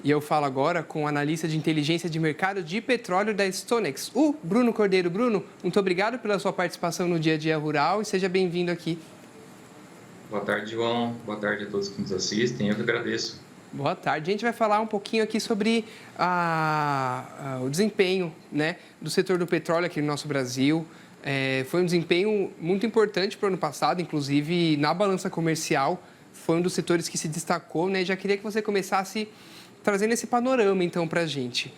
E eu falo agora com o analista de inteligência de mercado de petróleo da Stonex, o Bruno Cordeiro. Bruno, muito obrigado pela sua participação no Dia a Dia Rural e seja bem-vindo aqui. Boa tarde, João. Boa tarde a todos que nos assistem. Eu que agradeço. Boa tarde. A gente vai falar um pouquinho aqui sobre o desempenho, né, do setor do petróleo aqui no nosso Brasil. Foi um desempenho muito importante para o ano passado, inclusive na balança comercial. Foi um dos setores que se destacou, né? Já queria que você começasse trazendo esse panorama, então, para a gente,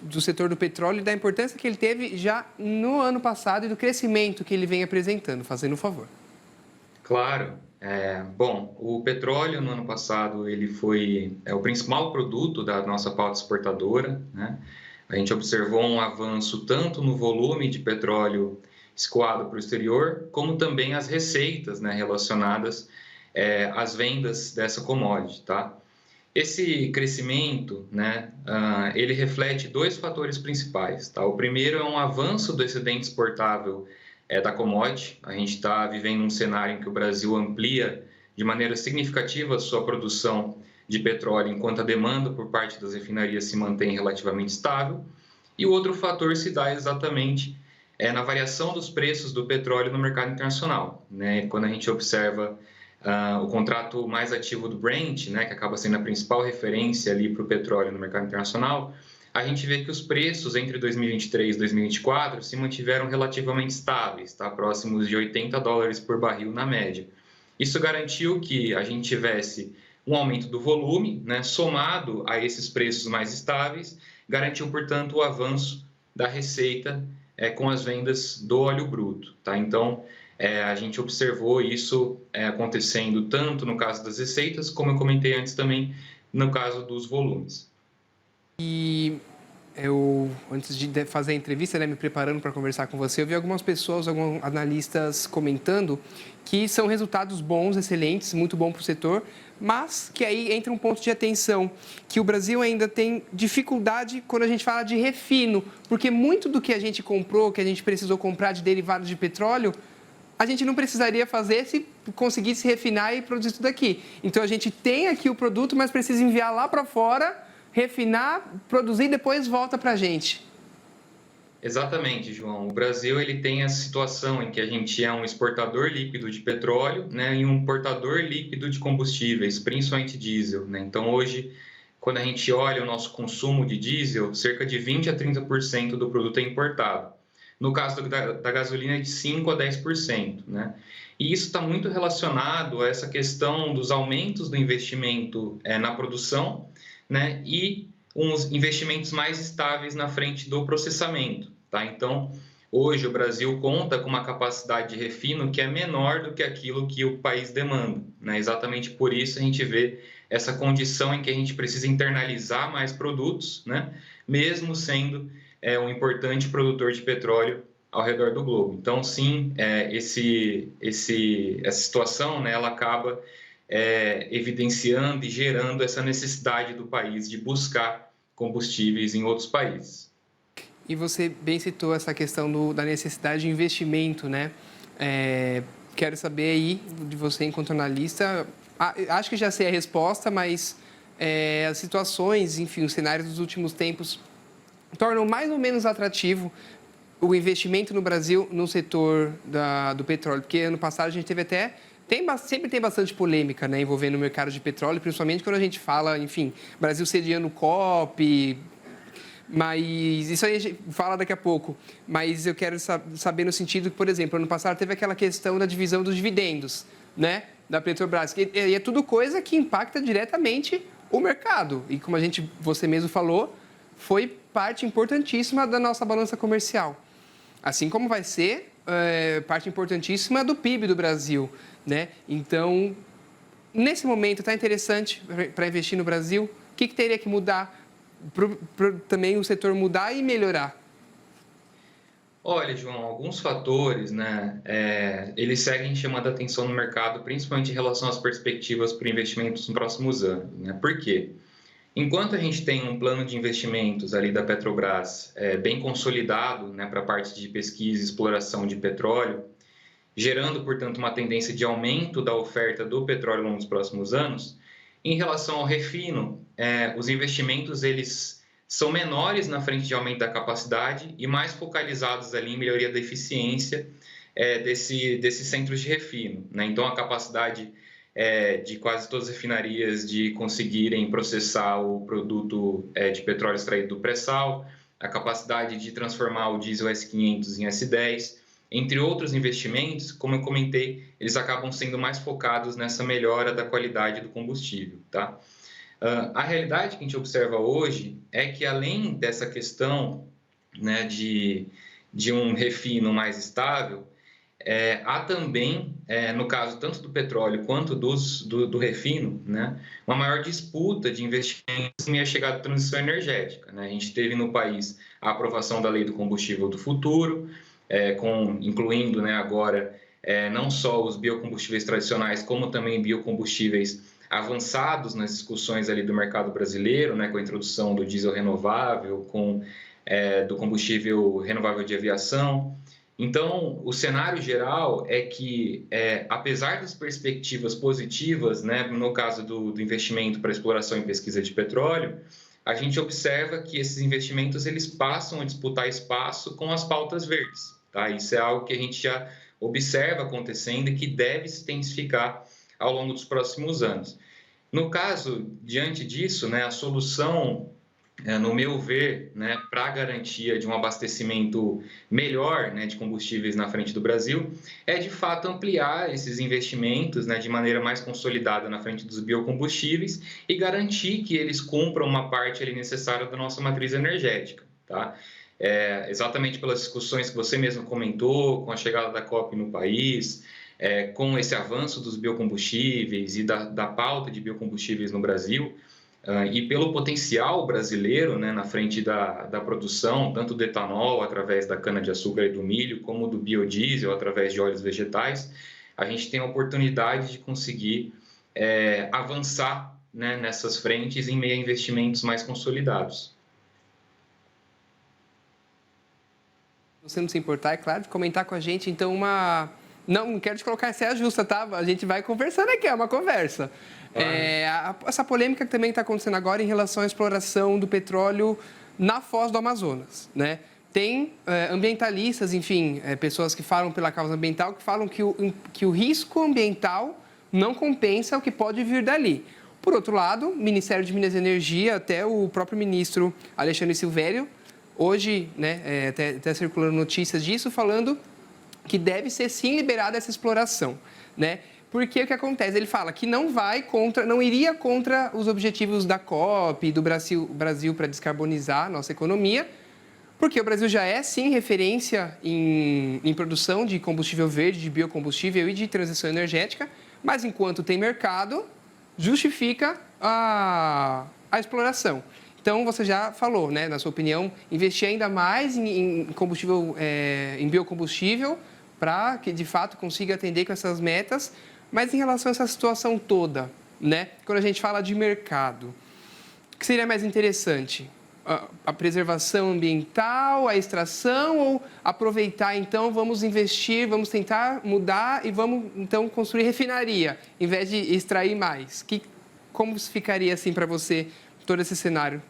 do setor do petróleo e da importância que ele teve já no ano passado e do crescimento que ele vem apresentando, fazendo um favor. Claro. Bom, o petróleo no ano passado ele foi o principal produto da nossa pauta exportadora, né? A gente observou um avanço tanto no volume de petróleo escoado para o exterior, como também as receitas, né, relacionadas às vendas dessa commodity, tá? Esse crescimento, né, ele reflete dois fatores principais, tá? O primeiro é um avanço do excedente exportável da commodity. A gente está vivendo um cenário em que o Brasil amplia de maneira significativa a sua produção de petróleo, enquanto a demanda por parte das refinarias se mantém relativamente estável. E o outro fator se dá exatamente na variação dos preços do petróleo no mercado internacional, né? Quando a gente observa o contrato mais ativo do Brent, né, que acaba sendo a principal referência ali para o petróleo no mercado internacional, a gente vê que os preços entre 2023 e 2024 se mantiveram relativamente estáveis, tá? Próximos de $80 por barril na média. Isso garantiu que a gente tivesse um aumento do volume, né, somado a esses preços mais estáveis, garantiu, portanto, o avanço da receita com as vendas do óleo bruto, tá? Então, a gente observou isso acontecendo tanto no caso das receitas, como eu comentei antes também, no caso dos volumes. E eu, antes de fazer a entrevista, né, me preparando para conversar com você, eu vi algumas pessoas, alguns analistas comentando que são resultados bons, excelentes, muito bom para o setor, mas que aí entra um ponto de atenção, que o Brasil ainda tem dificuldade quando a gente fala de refino, porque muito do que a gente comprou, que a gente precisou comprar de derivados de petróleo, a gente não precisaria fazer se conseguisse refinar e produzir tudo aqui. Então, a gente tem aqui o produto, mas precisa enviar lá para fora, refinar, produzir e depois volta para a gente. Exatamente, João. O Brasil ele tem essa situação em que a gente é um exportador líquido de petróleo, né, e um importador líquido de combustíveis, principalmente diesel, né? Então, hoje, quando a gente olha o nosso consumo de diesel, cerca de 20 a 30% do produto é importado. No caso da gasolina, é de 5 a 10%, né? E isso está muito relacionado a essa questão dos aumentos do investimento na produção, né? E uns investimentos mais estáveis na frente do processamento, tá? Então, hoje o Brasil conta com uma capacidade de refino que é menor do que aquilo que o país demanda, né? Exatamente por isso a gente vê essa condição em que a gente precisa internalizar mais produtos, né? Mesmo sendo um importante produtor de petróleo ao redor do globo. Então, sim, essa situação, né, ela acaba evidenciando e gerando essa necessidade do país de buscar combustíveis em outros países. E você bem citou essa questão da necessidade de investimento, né? Quero saber aí de você, enquanto analista, acho que já sei a resposta, mas as situações, enfim, os cenários dos últimos tempos tornam mais ou menos atrativo o investimento no Brasil no setor do petróleo, porque ano passado a gente teve sempre tem bastante polêmica, né, envolvendo o mercado de petróleo, principalmente quando a gente fala, enfim, Brasil sediando o COP, mas isso aí a gente fala daqui a pouco. Mas eu quero saber no sentido que, por exemplo, ano passado teve aquela questão da divisão dos dividendos, né, da Petrobras, e é tudo coisa que impacta diretamente o mercado. E como você mesmo falou, foi parte importantíssima da nossa balança comercial. Assim como vai ser parte importantíssima do PIB do Brasil, né? Então, nesse momento, está interessante para investir no Brasil? O que teria que mudar para também o setor mudar e melhorar? Olha, João, alguns fatores, né, eles seguem chamando a atenção no mercado, principalmente em relação às perspectivas para investimentos nos próximos anos, né? Por quê? Enquanto a gente tem um plano de investimentos ali da Petrobras bem consolidado, né, para a parte de pesquisa e exploração de petróleo, gerando, portanto, uma tendência de aumento da oferta do petróleo nos próximos anos, Em relação ao refino, os investimentos eles são menores na frente de aumento da capacidade e mais focalizados ali em melhoria da eficiência desses centros de refino, né? Então, a capacidade de quase todas as refinarias de conseguirem processar o produto de petróleo extraído do pré-sal, a capacidade de transformar o diesel S500 em S10, entre outros investimentos, como eu comentei, eles acabam sendo mais focados nessa melhora da qualidade do combustível, tá? A realidade que a gente observa hoje é que, além dessa questão, né, de um refino mais estável, há também, no caso tanto do petróleo quanto do refino, né, uma maior disputa de investimentos em a chegada da transição energética, né? A gente teve no país a aprovação da Lei do Combustível do Futuro, incluindo, né, agora não só os biocombustíveis tradicionais, como também biocombustíveis avançados nas discussões ali do mercado brasileiro, né, com a introdução do diesel renovável, do combustível renovável de aviação. Então, o cenário geral é que, apesar das perspectivas positivas, né, no caso do investimento para exploração e pesquisa de petróleo, a gente observa que esses investimentos eles passam a disputar espaço com as pautas verdes, tá? Isso é algo que a gente já observa acontecendo e que deve se intensificar ao longo dos próximos anos. No caso, diante disso, né, a solução, no meu ver, né, para a garantia de um abastecimento melhor, né, de combustíveis na frente do Brasil, é de fato ampliar esses investimentos, né, de maneira mais consolidada na frente dos biocombustíveis e garantir que eles cumpram uma parte ali necessária da nossa matriz energética, tá? Exatamente pelas discussões que você mesmo comentou, com a chegada da COP no país, com esse avanço dos biocombustíveis e da pauta de biocombustíveis no Brasil, e pelo potencial brasileiro, né, na frente da produção, tanto do etanol através da cana-de-açúcar e do milho, como do biodiesel através de óleos vegetais, a gente tem a oportunidade de conseguir avançar, né, nessas frentes em meio a investimentos mais consolidados. Você não se importar, é claro, de comentar com a gente, então, Não quero te colocar em saia justa, tá? A gente vai conversando aqui, é uma conversa. Essa polêmica que também está acontecendo agora em relação à exploração do petróleo na foz do Amazonas, né? Tem ambientalistas, enfim, pessoas que falam pela causa ambiental, que falam que o risco ambiental não compensa o que pode vir dali. Por outro lado, o Ministério de Minas e Energia, até o próprio ministro Alexandre Silvério, hoje, né, até circulando notícias disso, falando que deve ser sim liberada essa exploração, né? Porque o que acontece? Ele fala que não iria contra os objetivos da COP, do Brasil para descarbonizar a nossa economia, porque o Brasil já é sim referência em produção de combustível verde, de biocombustível e de transição energética, mas enquanto tem mercado, justifica a exploração. Então, você já falou, né, na sua opinião, investir ainda mais em combustível, em biocombustível, para que, de fato, consiga atender com essas metas. Mas em relação a essa situação toda, né, quando a gente fala de mercado, o que seria mais interessante? A preservação ambiental, a extração ou aproveitar, então, vamos investir, vamos tentar mudar e vamos, então, construir refinaria, em vez de extrair mais? Como ficaria, assim, para você todo esse cenário?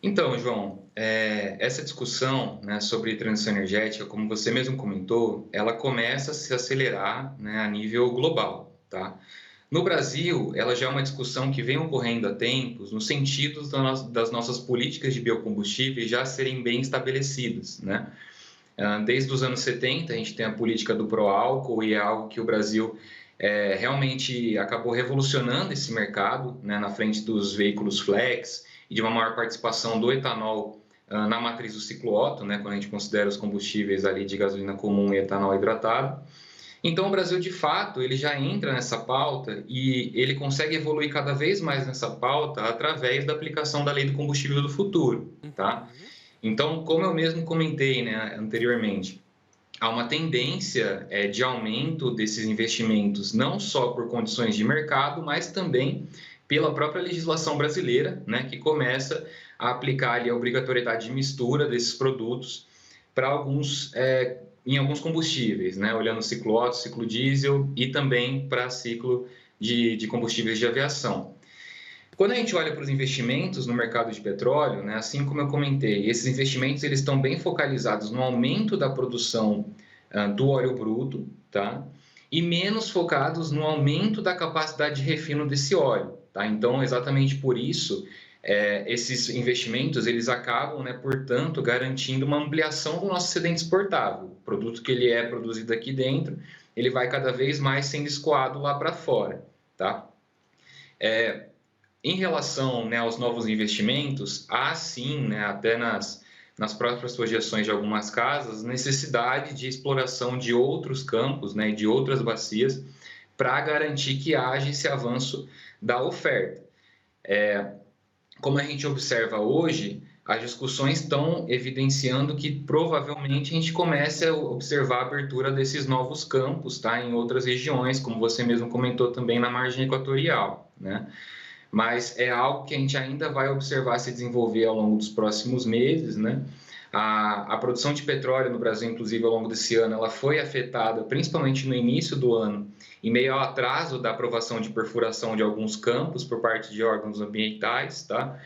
Então, João, essa discussão, né, sobre transição energética, como você mesmo comentou, ela começa a se acelerar, né, a nível global, tá? No Brasil, ela já é uma discussão que vem ocorrendo há tempos, no sentido das nossas políticas de biocombustíveis já serem bem estabelecidas, né? Desde os anos 70, a gente tem a política do pró-álcool e é algo que o Brasil realmente acabou revolucionando esse mercado, né, na frente dos veículos flex e de uma maior participação do etanol na matriz do ciclo Otto, né, quando a gente considera os combustíveis ali de gasolina comum e etanol hidratado. Então, o Brasil, de fato, ele já entra nessa pauta e ele consegue evoluir cada vez mais nessa pauta através da aplicação da Lei do Combustível do Futuro, tá? Então, como eu mesmo comentei, né, anteriormente, há uma tendência de aumento desses investimentos, não só por condições de mercado, mas também pela própria legislação brasileira, né, que começa a aplicar ali a obrigatoriedade de mistura desses produtos para em alguns combustíveis, né, olhando ciclo Otto, ciclo diesel e também para ciclo de combustíveis de aviação. Quando a gente olha para os investimentos no mercado de petróleo, né, assim como eu comentei, esses investimentos eles estão bem focalizados no aumento da produção do óleo bruto, tá? E menos focados no aumento da capacidade de refino desse óleo, tá? Então, exatamente por isso, esses investimentos eles acabam, né, portanto, garantindo uma ampliação do nosso excedente exportável. O produto que ele é produzido aqui dentro, ele vai cada vez mais sendo escoado lá para fora, tá? Em relação, né, aos novos investimentos, há sim, né, até nas próprias projeções de algumas casas, necessidade de exploração de outros campos, né, de outras bacias, para garantir que haja esse avanço da oferta. Como a gente observa hoje, as discussões estão evidenciando que provavelmente a gente comece a observar a abertura desses novos campos, tá, em outras regiões, como você mesmo comentou também na margem equatorial, né? Mas é algo que a gente ainda vai observar se desenvolver ao longo dos próximos meses, né? A produção de petróleo no Brasil, inclusive, ao longo desse ano, ela foi afetada, principalmente no início do ano, em meio ao atraso da aprovação de perfuração de alguns campos por parte de órgãos ambientais, tá?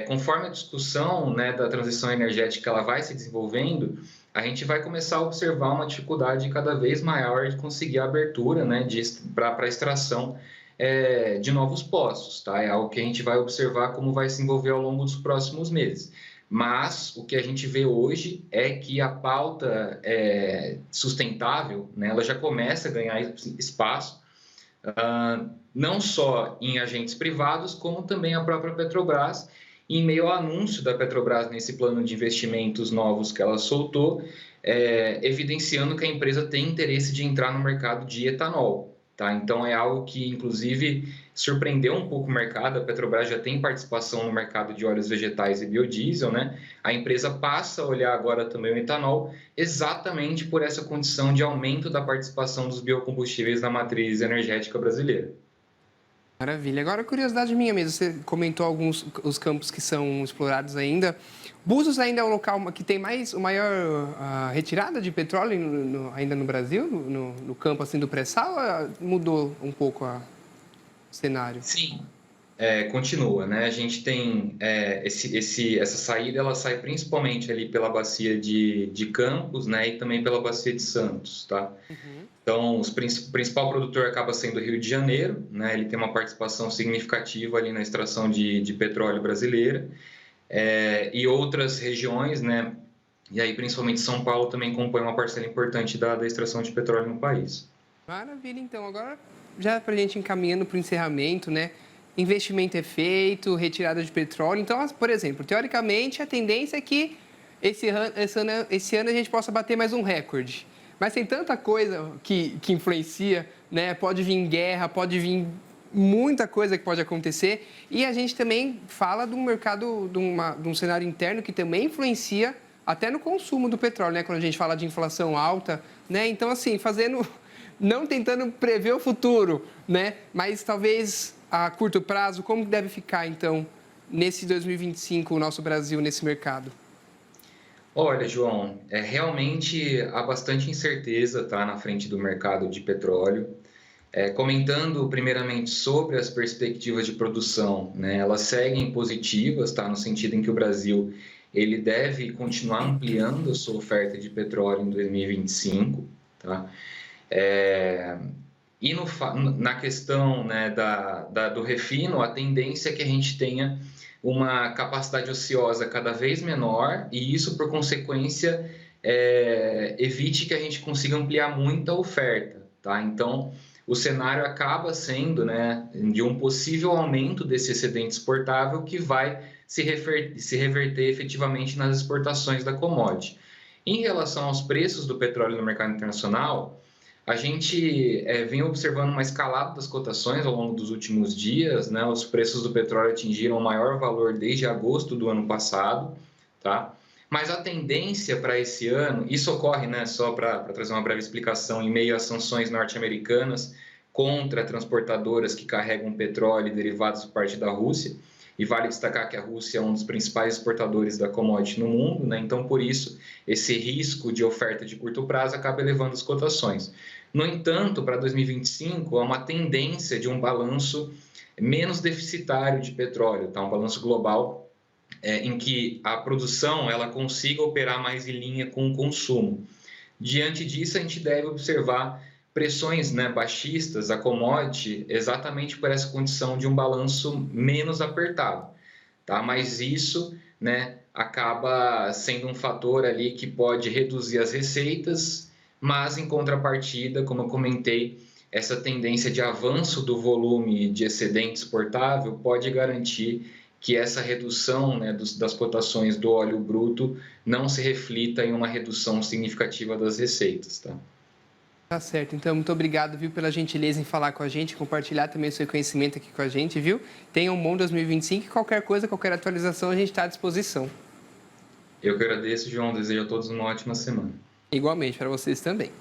Conforme a discussão, né, da transição energética ela vai se desenvolvendo, a gente vai começar a observar uma dificuldade cada vez maior de conseguir a abertura, né, para a extração de novos poços, tá? É algo que a gente vai observar como vai se desenvolver ao longo dos próximos meses. Mas o que a gente vê hoje é que a pauta sustentável, né, ela já começa a ganhar espaço, não só em agentes privados, como também a própria Petrobras, em meio ao anúncio da Petrobras nesse plano de investimentos novos que ela soltou, evidenciando que a empresa tem interesse de entrar no mercado de etanol. Tá? Então, é algo que, inclusive, surpreendeu um pouco o mercado. A Petrobras já tem participação no mercado de óleos vegetais e biodiesel, né? A empresa passa a olhar agora também o etanol, exatamente por essa condição de aumento da participação dos biocombustíveis na matriz energética brasileira. Maravilha. Agora, curiosidade minha mesmo, você comentou alguns os campos que são explorados ainda. Búzios ainda é o local que tem o maior retirada de petróleo ainda no Brasil, no campo assim do pré-sal, ou mudou um pouco o cenário? Sim, continua, né? A gente tem essa saída, ela sai principalmente ali pela bacia de Campos, né? E também pela bacia de Santos, tá? Uhum. Então, o principal produtor acaba sendo o Rio de Janeiro, né? Ele tem uma participação significativa ali na extração de petróleo brasileira. E outras regiões, né? E aí, principalmente São Paulo, também compõe uma parcela importante da extração de petróleo no país. Maravilha, então. Agora, já para a gente encaminhando para o encerramento, né? Investimento é feito, retirada de petróleo. Então, por exemplo, teoricamente, a tendência é que esse ano a gente possa bater mais um recorde. Mas tem tanta coisa que influencia, né? Pode vir guerra, pode vir muita coisa que pode acontecer. E a gente também fala de um mercado, de um cenário interno que também influencia até no consumo do petróleo, né? Quando a gente fala de inflação alta, né? Então, assim, não tentando prever o futuro, né? Mas talvez a curto prazo, como deve ficar, então, nesse 2025, o nosso Brasil nesse mercado? Olha, João, realmente há bastante incerteza, tá, na frente do mercado de petróleo. Comentando primeiramente sobre as perspectivas de produção, né, elas seguem positivas, tá, no sentido em que o Brasil ele deve continuar ampliando a sua oferta de petróleo em 2025, tá? E na questão, né, do refino, a tendência é que a gente tenha uma capacidade ociosa cada vez menor e isso, por consequência, evite que a gente consiga ampliar muito a oferta, tá? Então, o cenário acaba sendo, né, de um possível aumento desse excedente exportável que vai se reverter efetivamente nas exportações da commodity. Em relação aos preços do petróleo no mercado internacional, a gente vem observando uma escalada das cotações ao longo dos últimos dias, né? Os preços do petróleo atingiram o maior valor desde agosto do ano passado, tá? Mas a tendência para esse ano, isso ocorre, né, só para trazer uma breve explicação, em meio às sanções norte-americanas contra transportadoras que carregam petróleo e derivados por parte da Rússia. E vale destacar que a Rússia é um dos principais exportadores da commodity no mundo, né? Então, por isso, esse risco de oferta de curto prazo acaba elevando as cotações. No entanto, para 2025, há uma tendência de um balanço menos deficitário de petróleo, tá? Um balanço global em que a produção ela consiga operar mais em linha com o consumo. Diante disso, a gente deve observar pressões, né, baixistas a commodity exatamente por essa condição de um balanço menos apertado, tá? Mas isso, né, acaba sendo um fator ali que pode reduzir as receitas, mas em contrapartida, como eu comentei, essa tendência de avanço do volume de excedente exportável pode garantir que essa redução, né, das cotações do óleo bruto não se reflita em uma redução significativa das receitas, tá? Tá certo. Então, muito obrigado, viu, pela gentileza em falar com a gente, compartilhar também o seu conhecimento aqui com a gente, viu? Tenha um bom 2025 e qualquer coisa, qualquer atualização, a gente está à disposição. Eu que agradeço, João. Desejo a todos uma ótima semana. Igualmente para vocês também.